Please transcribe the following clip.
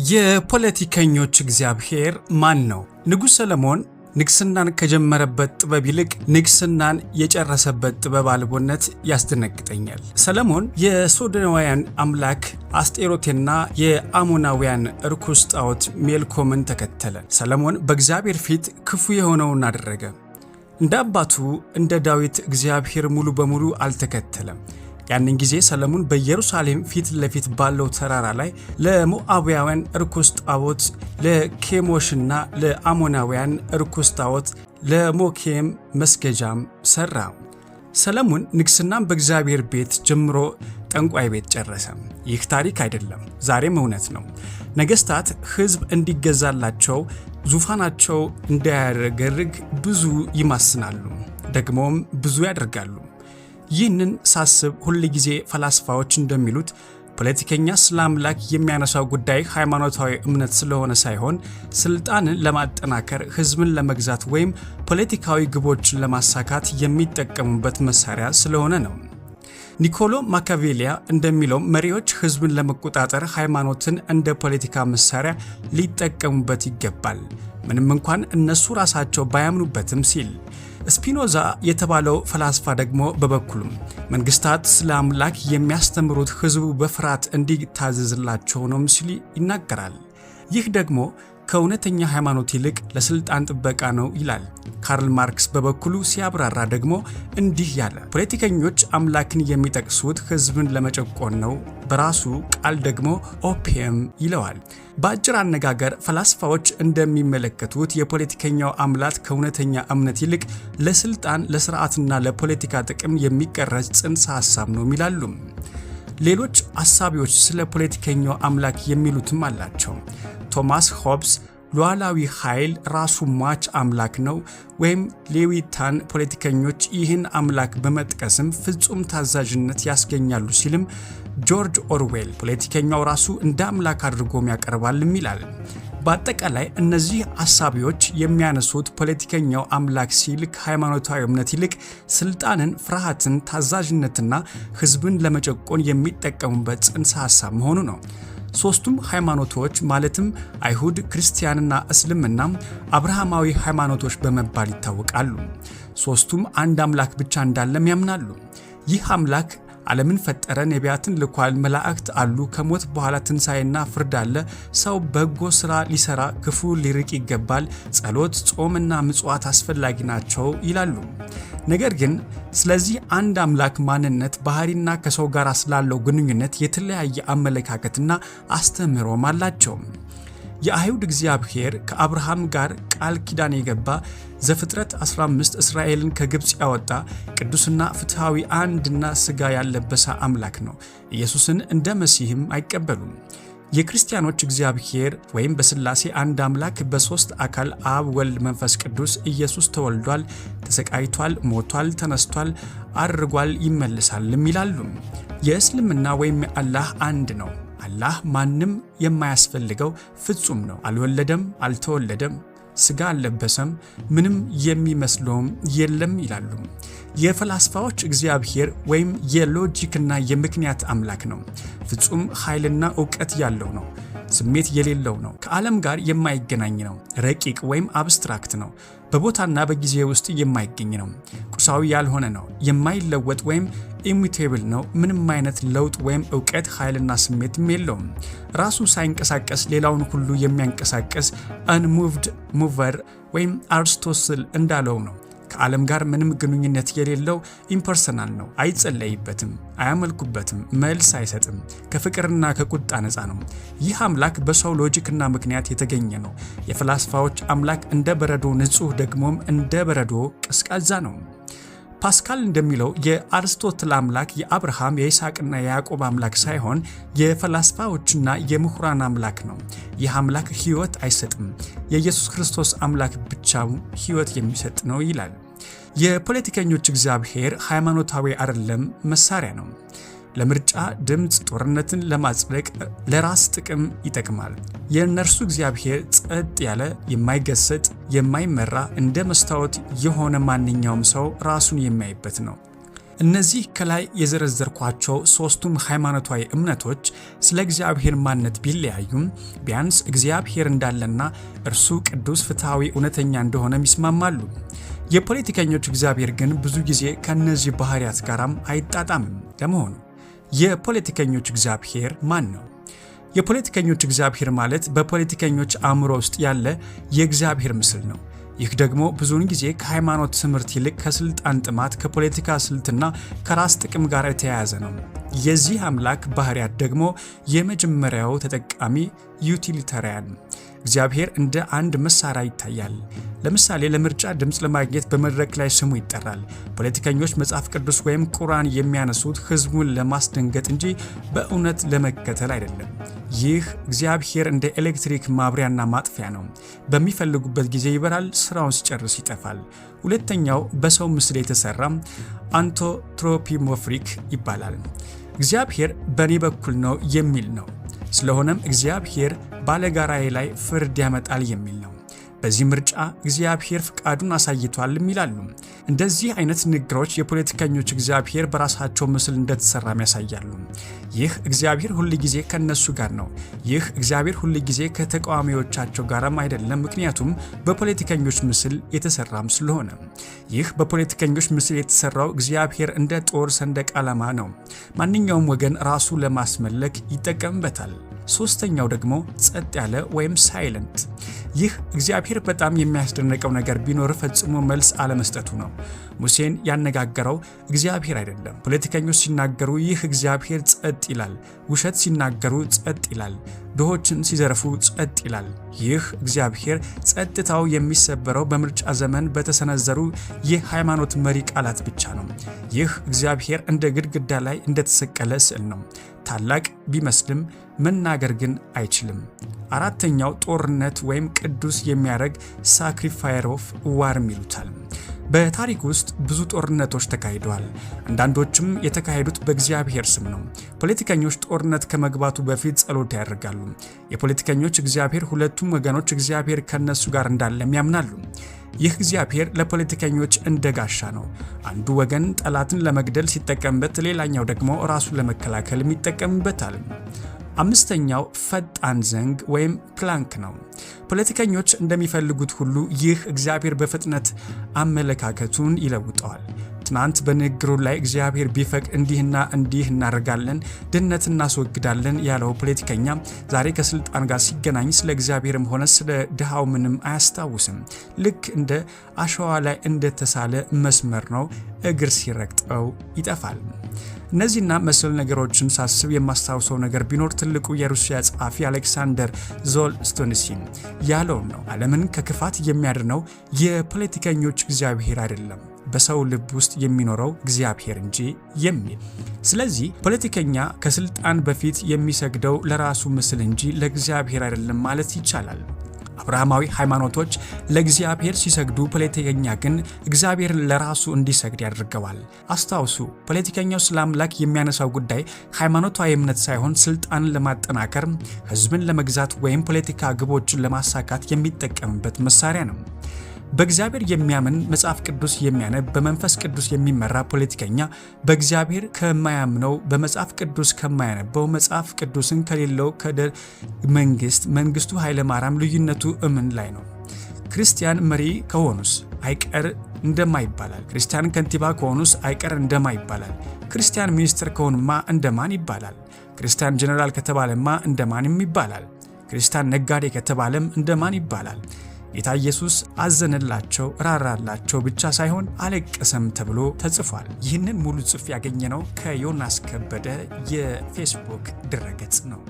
የፖለቲከኞች እግዚአብሔር ማን ነው? ንጉሥ ሰለሞን ንግስናን ከጀመረበት ጥበብ ይልቅ ንግስናን የጨረሰበት ጥበብ አልቦነት ያስደነግጠኛል። ሰለሞን የሶዶናውያን አምላክ አስጤሮቴና የአሞናውያን ርኩስ ጣዖት ሜልኮምን ተከተለ። ሰለሞን በእግዚአብሔር ፊት ክፉ የሆነውን አደረገ። እንደ አባቱ እንደ ዳዊት እግዚአብሔር ሙሉ በሙሉ አልተከተለም። ያንን ጊዜ ሰለሞን በኢየሩሳሌም ፊት ለፊት ባለው ተራራ ላይ ለሞዓባውያን ርኩስ ጣዖት ለኬሞሽና ለአሞናውያን ርኩስ ጣዖት ለሞኬም መስገጃም ሰራ። ሰለሞን ንግስናን በእግዚአብሔር ቤት ጀምሮ ጠንቋይ ቤት ጨረሰ። ይህ ታሪክ አይደለም፣ ዛሬም እውነት ነው። ነገስታት ሕዝብ እንዲገዛላቸው ዙፋናቸው እንዳያረገርግ ብዙ ይማስናሉ፣ ደግሞም ብዙ ያደርጋሉ። ይህንን ሳስብ ሁል ጊዜ ፈላስፋዎች እንደሚሉት ፖለቲከኛ ስለ አምላክ የሚያነሳው ጉዳይ ሃይማኖታዊ እምነት ስለሆነ ሳይሆን ስልጣንን ለማጠናከር ሕዝብን ለመግዛት ወይም ፖለቲካዊ ግቦችን ለማሳካት የሚጠቀሙበት መሳሪያ ስለሆነ ነው። ኒኮሎ ማካቬሊያ እንደሚለው መሪዎች ሕዝብን ለመቆጣጠር ሃይማኖትን እንደ ፖለቲካ መሳሪያ ሊጠቀሙበት ይገባል፣ ምንም እንኳን እነሱ ራሳቸው ባያምኑበትም ሲል። ስፒኖዛ የተባለው ፈላስፋ ደግሞ በበኩሉም መንግስታት ስለ አምላክ የሚያስተምሩት ሕዝቡ በፍርሃት እንዲታዘዝላቸው ነው ሲል ይናገራል። ይህ ደግሞ ከእውነተኛ ሃይማኖት ይልቅ ለስልጣን ጥበቃ ነው ይላል። ካርል ማርክስ በበኩሉ ሲያብራራ ደግሞ እንዲህ ያለ ፖለቲከኞች አምላክን የሚጠቅሱት ሕዝብን ለመጨቆን ነው፣ በራሱ ቃል ደግሞ ኦፒየም ይለዋል። በአጭር አነጋገር ፈላስፋዎች እንደሚመለከቱት የፖለቲከኛው አምላክ ከእውነተኛ እምነት ይልቅ ለስልጣን ለስርዓትና ለፖለቲካ ጥቅም የሚቀረጽ ጽንሰ ሐሳብ ነው ይላሉ። ሌሎች አሳቢዎች ስለ ፖለቲከኛው አምላክ የሚሉትም አላቸው። ቶማስ ሆብስ ሉዓላዊ ኃይል ራሱ ሟች አምላክ ነው ወይም ሌዊታን ፖለቲከኞች ይህን አምላክ በመጥቀስም ፍጹም ታዛዥነት ያስገኛሉ ሲልም፣ ጆርጅ ኦርዌል ፖለቲከኛው ራሱ እንደ አምላክ አድርጎም ያቀርባልም ይላል። በአጠቃላይ እነዚህ አሳቢዎች የሚያነሱት ፖለቲከኛው አምላክ ሲል ከሃይማኖታዊ እምነት ይልቅ ስልጣንን፣ ፍርሃትን፣ ታዛዥነትና ሕዝብን ለመጨቆን የሚጠቀሙበት ጽንሰ ሐሳብ መሆኑ ነው። ሶስቱም ሃይማኖቶች ማለትም አይሁድ፣ ክርስቲያንና እስልምና አብርሃማዊ ሃይማኖቶች በመባል ይታወቃሉ። ሶስቱም አንድ አምላክ ብቻ እንዳለም ያምናሉ። ይህ አምላክ ዓለምን ፈጠረ፣ ነቢያትን ልኳል፣ መላእክት አሉ፣ ከሞት በኋላ ትንሣኤና ፍርድ አለ፣ ሰው በጎ ሥራ ሊሰራ ክፉ ሊርቅ ይገባል፣ ጸሎት፣ ጾምና ምጽዋት አስፈላጊ ናቸው ይላሉ። ነገር ግን ስለዚህ አንድ አምላክ ማንነት፣ ባህሪና ከሰው ጋር ስላለው ግንኙነት የተለያየ አመለካከትና አስተምህሮም አላቸው። የአይሁድ እግዚአብሔር ከአብርሃም ጋር ቃል ኪዳን የገባ ዘፍጥረት 15 እስራኤልን ከግብፅ ያወጣ ቅዱስና ፍትሐዊ አንድና ሥጋ ያለበሰ አምላክ ነው። ኢየሱስን እንደ መሲህም አይቀበሉም። የክርስቲያኖች እግዚአብሔር ወይም በሥላሴ አንድ አምላክ በሦስት አካል አብ፣ ወልድ፣ መንፈስ ቅዱስ ኢየሱስ ተወልዷል፣ ተሰቃይቷል፣ ሞቷል፣ ተነስቷል፣ አርጓል፣ ይመልሳልም ይላሉ። የእስልምና ወይም አላህ አንድ ነው። አላህ ማንም የማያስፈልገው ፍጹም ነው። አልወለደም፣ አልተወለደም፣ ሥጋ አልለበሰም፣ ምንም የሚመስለውም የለም ይላሉ። የፈላስፋዎች እግዚአብሔር ወይም የሎጂክና የምክንያት አምላክ ነው። ፍጹም ኃይልና ዕውቀት ያለው ነው። ስሜት የሌለው ነው። ከዓለም ጋር የማይገናኝ ነው። ረቂቅ ወይም አብስትራክት ነው። በቦታና በጊዜ ውስጥ የማይገኝ ነው። ቁሳዊ ያልሆነ ነው። የማይለወጥ ወይም ኢሙቴብል ነው። ምንም አይነት ለውጥ ወይም ዕውቀት፣ ኃይልና ስሜትም የለውም። ራሱ ሳይንቀሳቀስ ሌላውን ሁሉ የሚያንቀሳቀስ አንሙቭድ ሙቨር ወይም አርስቶትል እንዳለው ነው። ከዓለም ጋር ምንም ግንኙነት የሌለው ኢምፐርሰናል ነው። አይጸለይበትም፣ አያመልኩበትም፣ መልስ አይሰጥም። ከፍቅርና ከቁጣ ነፃ ነው። ይህ አምላክ በሰው ሎጂክና ምክንያት የተገኘ ነው። የፈላስፋዎች አምላክ እንደ በረዶ ንጹሕ፣ ደግሞም እንደ በረዶ ቀዝቃዛ ነው። ፓስካል እንደሚለው የአርስቶትል አምላክ የአብርሃም የይስሐቅና የያዕቆብ አምላክ ሳይሆን የፈላስፋዎችና የምሁራን አምላክ ነው። ይህ አምላክ ሕይወት አይሰጥም። የኢየሱስ ክርስቶስ አምላክ ብቻው ሕይወት የሚሰጥ ነው ይላል። የፖለቲከኞች እግዚአብሔር ሃይማኖታዊ አይደለም፣ መሳሪያ ነው። ለምርጫ ድምፅ፣ ጦርነትን ለማጽደቅ፣ ለራስ ጥቅም ይጠቅማል። የእነርሱ እግዚአብሔር ጸጥ ያለ፣ የማይገሰጥ፣ የማይመራ፣ እንደ መስታወት የሆነ ማንኛውም ሰው ራሱን የሚያይበት ነው። እነዚህ ከላይ የዘረዘርኳቸው ሶስቱም ሃይማኖታዊ እምነቶች ስለ እግዚአብሔር ማንነት ቢለያዩም ቢያንስ እግዚአብሔር እንዳለና እርሱ ቅዱስ፣ ፍትሐዊ፣ እውነተኛ እንደሆነ ይስማማሉ። የፖለቲከኞች እግዚአብሔር ግን ብዙ ጊዜ ከእነዚህ ባህሪያት ጋራም አይጣጣምም። ለመሆኑ የፖለቲከኞች እግዚአብሔር ማን ነው? የፖለቲከኞች እግዚአብሔር ማለት በፖለቲከኞች አእምሮ ውስጥ ያለ የእግዚአብሔር ምስል ነው። ይህ ደግሞ ብዙውን ጊዜ ከሃይማኖት ትምህርት ይልቅ ከስልጣን ጥማት፣ ከፖለቲካ ስልትና ከራስ ጥቅም ጋር የተያያዘ ነው። የዚህ አምላክ ባህሪያት ደግሞ የመጀመሪያው ተጠቃሚ ዩቲሊታሪያን፣ እግዚአብሔር እንደ አንድ መሳሪያ ይታያል። ለምሳሌ ለምርጫ ድምፅ ለማግኘት በመድረክ ላይ ስሙ ይጠራል። ፖለቲከኞች መጽሐፍ ቅዱስ ወይም ቁርአን የሚያነሱት ህዝቡን ለማስደንገጥ እንጂ በእውነት ለመከተል አይደለም። ይህ እግዚአብሔር እንደ ኤሌክትሪክ ማብሪያና ማጥፊያ ነው። በሚፈልጉበት ጊዜ ይበራል፣ ስራውን ሲጨርስ ይጠፋል። ሁለተኛው በሰው ምስል የተሰራ አንቶትሮፒሞርፊክ ይባላል። እግዚአብሔር በእኔ በኩል ነው የሚል ነው። ስለሆነም እግዚአብሔር ባለጋራዬ ላይ ፍርድ ያመጣል የሚል ነው። በዚህ ምርጫ እግዚአብሔር ፍቃዱን አሳይቷልም ይላሉ። እንደዚህ አይነት ንግግሮች የፖለቲከኞች እግዚአብሔር በራሳቸው ምስል እንደተሰራም ያሳያሉ። ይህ እግዚአብሔር ሁል ጊዜ ከነሱ ጋር ነው። ይህ እግዚአብሔር ሁል ጊዜ ከተቃዋሚዎቻቸው ጋርም አይደለም፣ ምክንያቱም በፖለቲከኞች ምስል የተሰራም ስለሆነ። ይህ በፖለቲከኞች ምስል የተሰራው እግዚአብሔር እንደ ጦር ሰንደቅ ዓላማ ነው። ማንኛውም ወገን ራሱ ለማስመለክ ይጠቀምበታል። ሶስተኛው ደግሞ ጸጥ ያለ ወይም ሳይለንት። ይህ እግዚአብሔር በጣም የሚያስደንቀው ነገር ቢኖር ፈጽሞ መልስ አለመስጠቱ ነው። ሙሴን ያነጋገረው እግዚአብሔር አይደለም። ፖለቲከኞች ሲናገሩ ይህ እግዚአብሔር ጸጥ ይላል። ውሸት ሲናገሩ ጸጥ ይላል። ድሆችን ሲዘርፉ ጸጥ ይላል። ይህ እግዚአብሔር ጸጥታው የሚሰበረው በምርጫ ዘመን በተሰነዘሩ የሃይማኖት መሪ ቃላት ብቻ ነው። ይህ እግዚአብሔር እንደ ግድግዳ ላይ እንደተሰቀለ ስዕል ነው። ታላቅ ቢመስልም መናገር ግን አይችልም። አራተኛው ጦርነት ወይም ቅዱስ የሚያደርግ ሳክሪፋየር ኦፍ ዋር ይሉታል። በታሪክ ውስጥ ብዙ ጦርነቶች ተካሂደዋል። አንዳንዶችም የተካሄዱት በእግዚአብሔር ስም ነው። ፖለቲከኞች ጦርነት ከመግባቱ በፊት ጸሎት ያደርጋሉ። የፖለቲከኞች እግዚአብሔር ሁለቱም ወገኖች እግዚአብሔር ከነሱ ጋር እንዳለም ያምናሉ። ይህ እግዚአብሔር ለፖለቲከኞች እንደ ጋሻ ነው። አንዱ ወገን ጠላትን ለመግደል ሲጠቀምበት፣ ሌላኛው ደግሞ ራሱን ለመከላከል ይጠቀምበታል። አምስተኛው ፈጣን ዘንግ ወይም ፕላንክ ነው። ፖለቲከኞች እንደሚፈልጉት ሁሉ ይህ እግዚአብሔር በፍጥነት አመለካከቱን ይለውጠዋል። ትናንት በንግግሩ ላይ እግዚአብሔር ቢፈቅድ እንዲህና እንዲህ እናደርጋለን፣ ድህነት እናስወግዳለን ያለው ፖለቲከኛ ዛሬ ከስልጣን ጋር ሲገናኝ ስለ እግዚአብሔርም ሆነ ስለ ድሃው ምንም አያስታውስም። ልክ እንደ አሸዋ ላይ እንደተሳለ መስመር ነው። እግር ሲረግጠው ይጠፋል። እነዚህና መሰል ነገሮችን ሳስብ የማስታውሰው ነገር ቢኖር ትልቁ የሩሲያ ጸሐፊ አሌክሳንደር ዞልስቶንሲን ያለውን ነው። ዓለምን ከክፋት የሚያድነው የፖለቲከኞች እግዚአብሔር አይደለም፣ በሰው ልብ ውስጥ የሚኖረው እግዚአብሔር እንጂ የሚል። ስለዚህ ፖለቲከኛ ከስልጣን በፊት የሚሰግደው ለራሱ ምስል እንጂ ለእግዚአብሔር አይደለም ማለት ይቻላል። አብርሃማዊ ሃይማኖቶች ለእግዚአብሔር ሲሰግዱ፣ ፖለቲከኛ ግን እግዚአብሔርን ለራሱ እንዲሰግድ ያደርገዋል። አስታውሱ፣ ፖለቲከኛው ስለ አምላክ የሚያነሳው ጉዳይ ሃይማኖታዊ እምነት ሳይሆን ስልጣንን ለማጠናከር፣ ህዝብን ለመግዛት ወይም ፖለቲካ ግቦችን ለማሳካት የሚጠቀምበት መሳሪያ ነው። በእግዚአብሔር የሚያምን መጽሐፍ ቅዱስ የሚያነብ በመንፈስ ቅዱስ የሚመራ ፖለቲከኛ በእግዚአብሔር ከማያምነው በመጽሐፍ ቅዱስ ከማያነበው መጽሐፍ ቅዱስን ከሌለው መንግስቱ ኃይለማርያም ልዩነቱ እምን ላይ ነው? ክርስቲያን መሪ ከሆኑስ አይቀር እንደማ ይባላል። ክርስቲያን ከንቲባ ከሆኑስ አይቀር እንደማ ይባላል። ክርስቲያን ሚኒስትር ከሆኑማ እንደማን ይባላል። ክርስቲያን ጀነራል ከተባለማ እንደማንም ይባላል። ክርስቲያን ነጋዴ ከተባለም እንደማን ይባላል። ጌታ ኢየሱስ አዘነላቸው፣ ራራላቸው ብቻ ሳይሆን አለቀሰም ተብሎ ተጽፏል። ይህንን ሙሉ ጽሑፍ ያገኘነው ከዮናስ ከበደ የፌስቡክ ድረገጽ ነው።